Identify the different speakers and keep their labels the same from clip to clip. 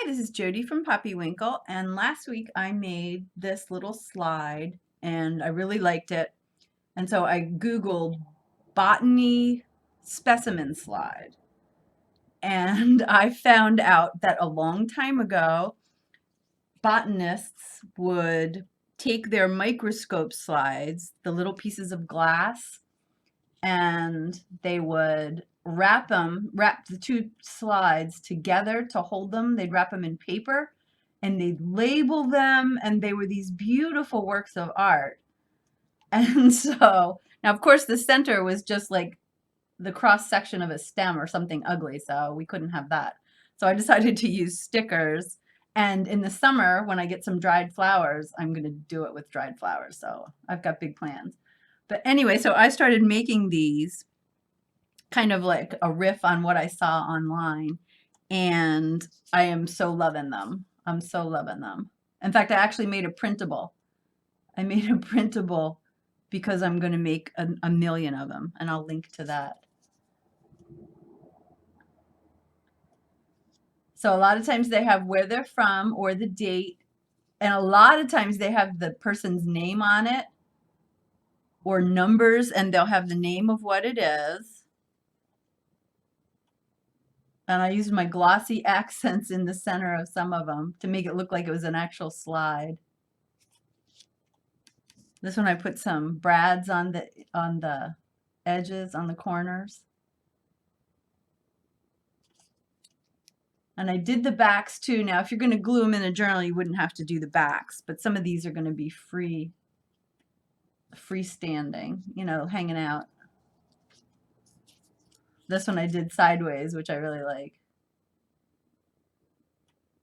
Speaker 1: Hi, this is Jody from Puppywinkle, and last week I made this little slide and I really liked it. And so I Googled botany specimen slide, and I found out that a long time ago, botanists would take their microscope slides, the little pieces of glass, and they would wrap the two slides together to hold them. They'd wrap them in paper and they'd label them, and they were these beautiful works of art. And so now, of course, the center was just like the cross section of a stem or something ugly, so we couldn't have that. So I decided to use stickers. And in the summer, when I get some dried flowers, I'm going to do it with dried flowers. So I've got big plans. But anyway, so I started making these kind of like a riff on what I saw online, and I am so loving them. I'm so loving them. In fact, I actually made a printable. I made a printable because I'm going to make a million of them, and I'll link to that. So a lot of times they have where they're from or the date, and a lot of times they have the person's name on it or numbers, and they'll have the name of what it is. And I used my glossy accents in the center of some of them to make it look like it was an actual slide. This one I put some brads on the edges, on the corners. And I did the backs too. Now, if you're going to glue them in a journal, you wouldn't have to do the backs, but some of these are going to be freestanding, you know, hanging out. This one I did sideways, which I really like.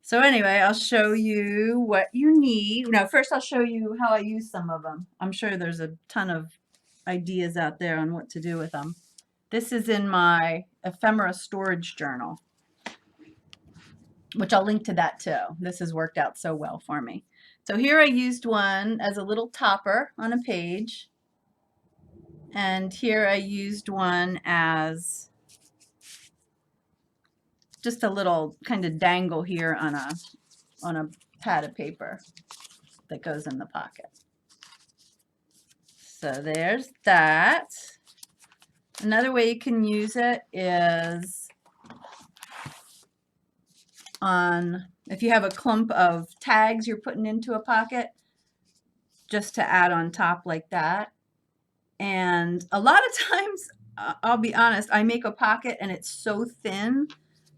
Speaker 1: So anyway, I'll show you what you need. Now, first I'll show you how I use some of them. I'm sure there's a ton of ideas out there on what to do with them. This is in my ephemera storage journal, which I'll link to that too. This has worked out so well for me. So here I used one as a little topper on a page. And here I used one as just a little kind of dangle here on a pad of paper that goes in the pocket. So there's that. Another way you can use it is if you have a clump of tags you're putting into a pocket, just to add on top like that. And a lot of times, I'll be honest, I make a pocket and it's so thin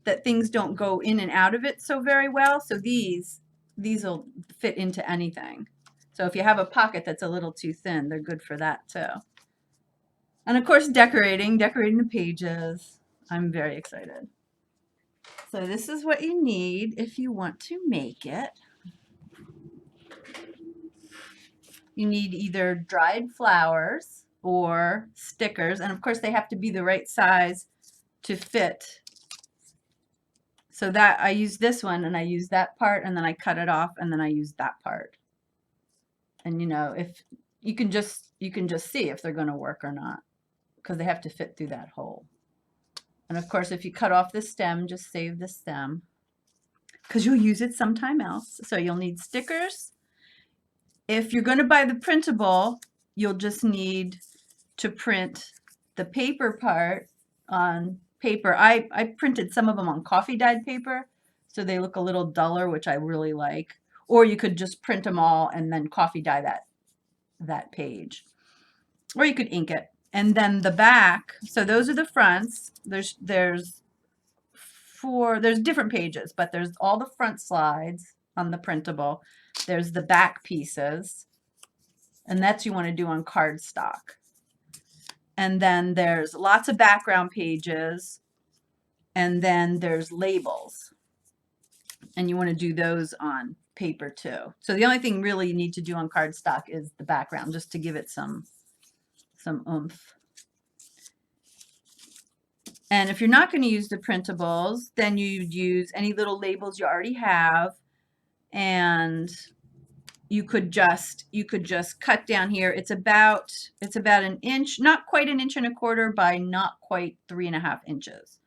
Speaker 1: that things don't go in and out of it so very well. So these will fit into anything. So if you have a pocket that's a little too thin, they're good for that too. And of course, decorating the pages. I'm very excited. So this is what you need if you want to make it. You need either dried flowers or stickers, and of course they have to be the right size to fit. So that I use this one and I use that part and then I cut it off and then I use that part. And you know, if you can just see if they're going to work or not, because they have to fit through that hole. And of course, if you cut off the stem, just save the stem because you'll use it sometime else. So you'll need stickers. If you're going to buy the printable, you'll just need to print the paper part on paper. I printed some of them on coffee dyed paper, so they look a little duller, which I really like. Or you could just print them all and then coffee dye that page. Or you could ink it. And then the back, so those are the fronts. There's different pages, but there's all the front slides on the printable. There's the back pieces, and that's you want to do on cardstock. And then there's lots of background pages, and then there's labels, and you want to do those on paper too. So the only thing really you need to do on cardstock is the background, just to give it some oomph. And if you're not going to use the printables, then you'd use any little labels you already have, and you could just cut down here. It's about an inch, not quite an inch and a quarter by not quite 3.5 inches.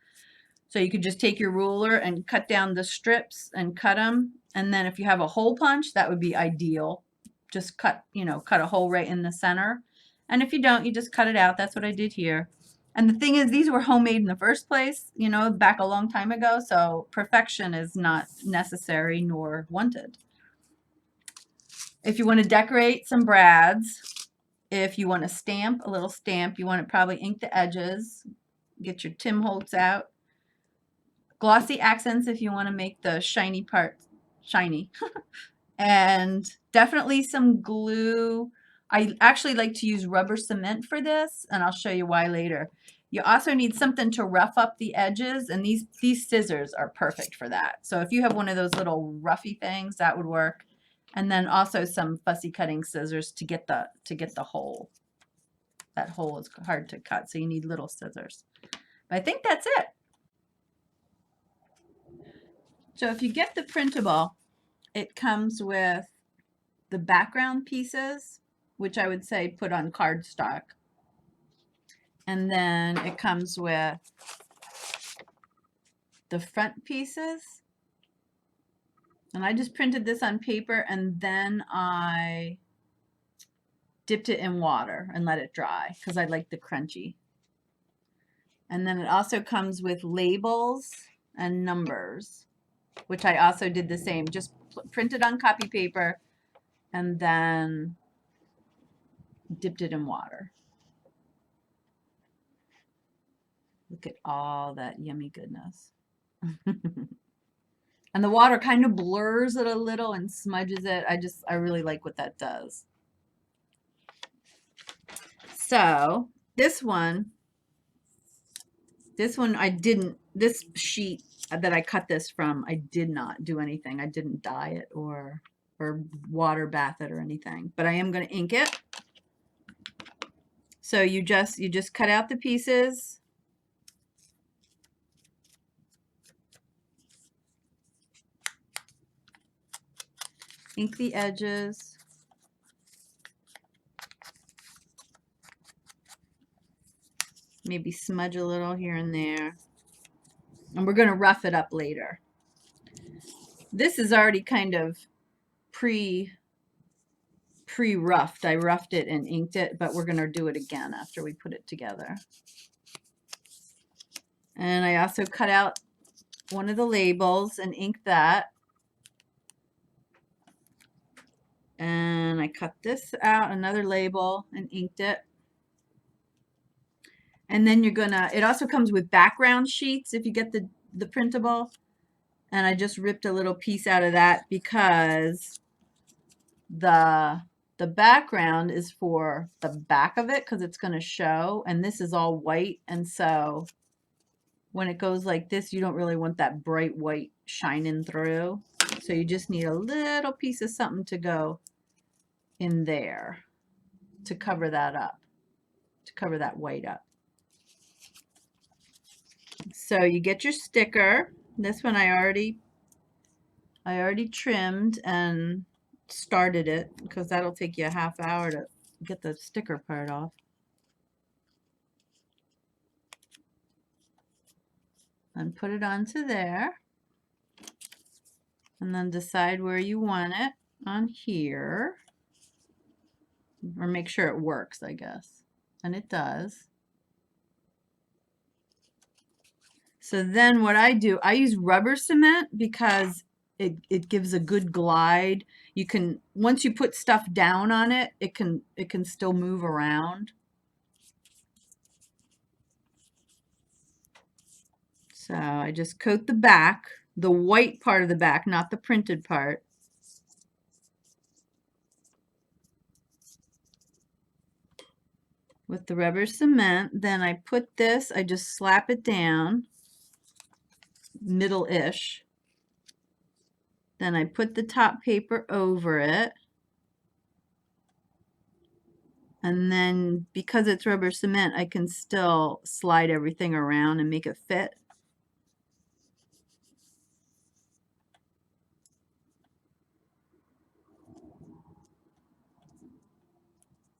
Speaker 1: So you could just take your ruler and cut down the strips and cut them. And then if you have a hole punch, that would be ideal. Just cut, you know, cut a hole right in the center. And if you don't, you just cut it out. That's what I did here. And the thing is, these were homemade in the first place, you know, back a long time ago. So perfection is not necessary nor wanted. If you want to decorate some brads, if you want to stamp, a little stamp, you want to probably ink the edges, get your Tim Holtz out. Glossy accents if you want to make the shiny part shiny. And definitely some glue. I actually like to use rubber cement for this, and I'll show you why later. You also need something to rough up the edges, and these scissors are perfect for that. So if you have one of those little roughy things, that would work. And then also some fussy cutting scissors to get the hole. That hole is hard to cut, so you need little scissors. But I think that's it. So if you get the printable, it comes with the background pieces, which I would say put on cardstock. And then it comes with the front pieces. And I just printed this on paper and then I dipped it in water and let it dry because I like the crunchy. And then it also comes with labels and numbers, which I also did the same, just printed on copy paper and then dipped it in water. Look at all that yummy goodness. And the water kind of blurs it a little and smudges it. I really like what that does. So this one I didn't, this sheet that I cut this from, I did not do anything. I didn't dye it or water bath it or anything, but I am going to ink it. So you just cut out the pieces. Ink the edges. Maybe smudge a little here and there. And we're going to rough it up later. This is already kind of pre-roughed. I roughed it and inked it, but we're going to do it again after we put it together. And I also cut out one of the labels and inked that. And I cut this out, another label, and inked it. And then you're gonna, it also comes with background sheets if you get the printable. And I just ripped a little piece out of that because the background is for the back of it because it's going to show, and this is all white, and so when it goes like this, you don't really want that bright white shining through. So you just need a little piece of something to go in there to cover that up, to cover that white up. So you get your sticker. This one I already trimmed and started it because that'll take you a half hour to get the sticker part off. And put it onto there. And then decide where you want it on here. Or make sure it works, I guess. And it does. So then what I do, I use rubber cement because it gives a good glide. You can, once you put stuff down on it, it can still move around. So I just coat the back, the white part of the back, not the printed part. With the rubber cement. Then I put this, I just slap it down, middle-ish. Then I put the top paper over it. And then because it's rubber cement, I can still slide everything around and make it fit.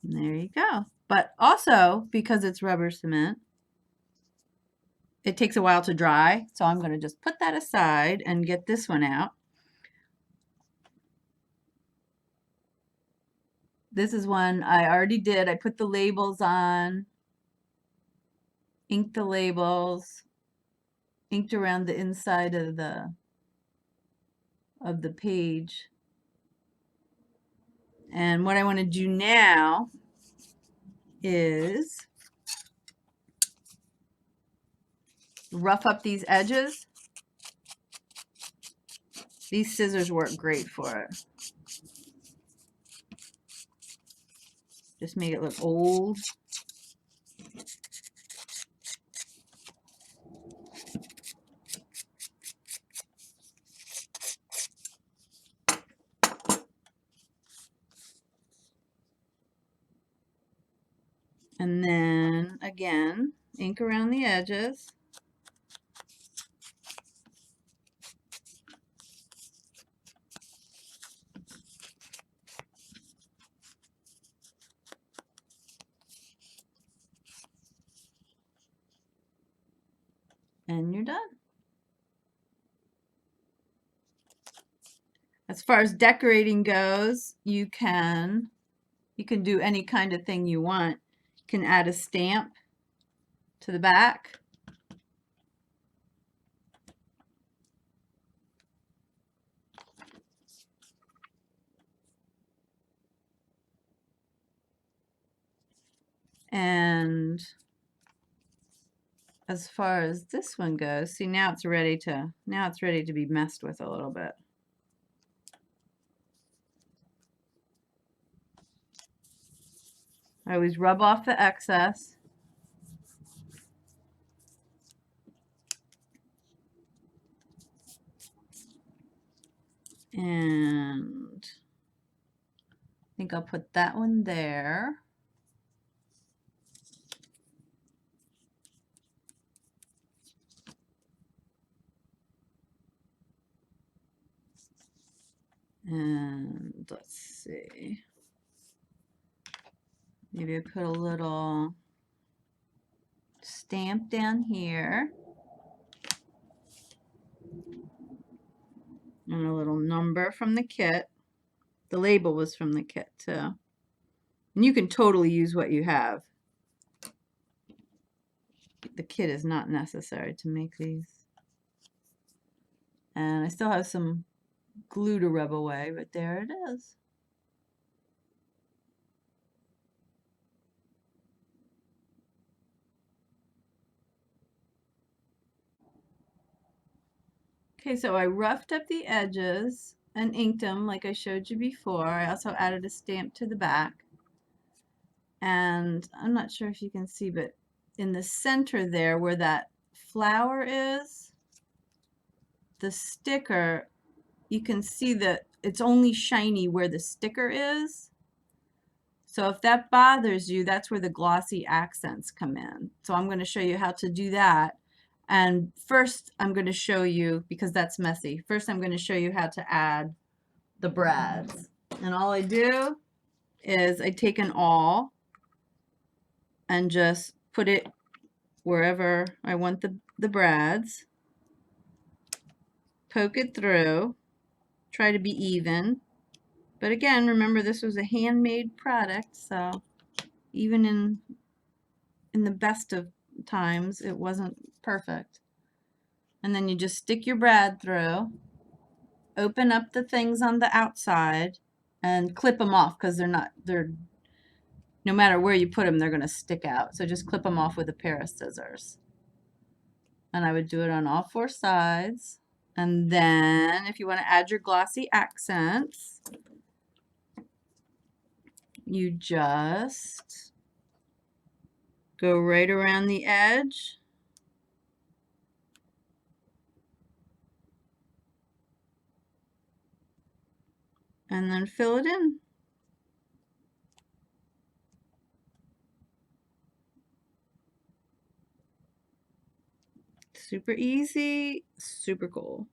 Speaker 1: And there you go. But also, because it's rubber cement, it takes a while to dry, so I'm going to just put that aside and get this one out. This is one I already did. I put the labels on, inked the labels, inked around the inside of the page. And what I want to do now is rough up these edges. These scissors work great for it. Just make it look old. And then again, ink around the edges. And you're done. As far as decorating goes, you can do any kind of thing you want. You can add a stamp to the back. And as far as this one goes, see, now it's ready to be messed with a little bit. I always rub off the excess. And I think I'll put that one there. And let's see. Maybe I put a little stamp down here. And a little number from the kit. The label was from the kit too. And you can totally use what you have. The kit is not necessary to make these. And I still have some glue to rub away, but there it is. Okay, so I roughed up the edges and inked them like I showed you before. I also added a stamp to the back. And I'm not sure if you can see, but in the center there where that flower is, the sticker, you can see that it's only shiny where the sticker is. So if that bothers you, that's where the glossy accents come in. So I'm going to show you how to do that. And first I'm going to show you, because that's messy, first I'm going to show you how to add the brads. And all I do is I take an awl and just put it wherever I want the brads. Poke it through. Try to be even. But again, remember this was a handmade product, so even in the best of times, it wasn't perfect. And then you just stick your brad through, open up the things on the outside, and clip them off because they're no matter where you put them, they're going to stick out. So just clip them off with a pair of scissors. And I would do it on all four sides. And then if you want to add your glossy accents, you just go right around the edge. And then fill it in. Super easy, super cool.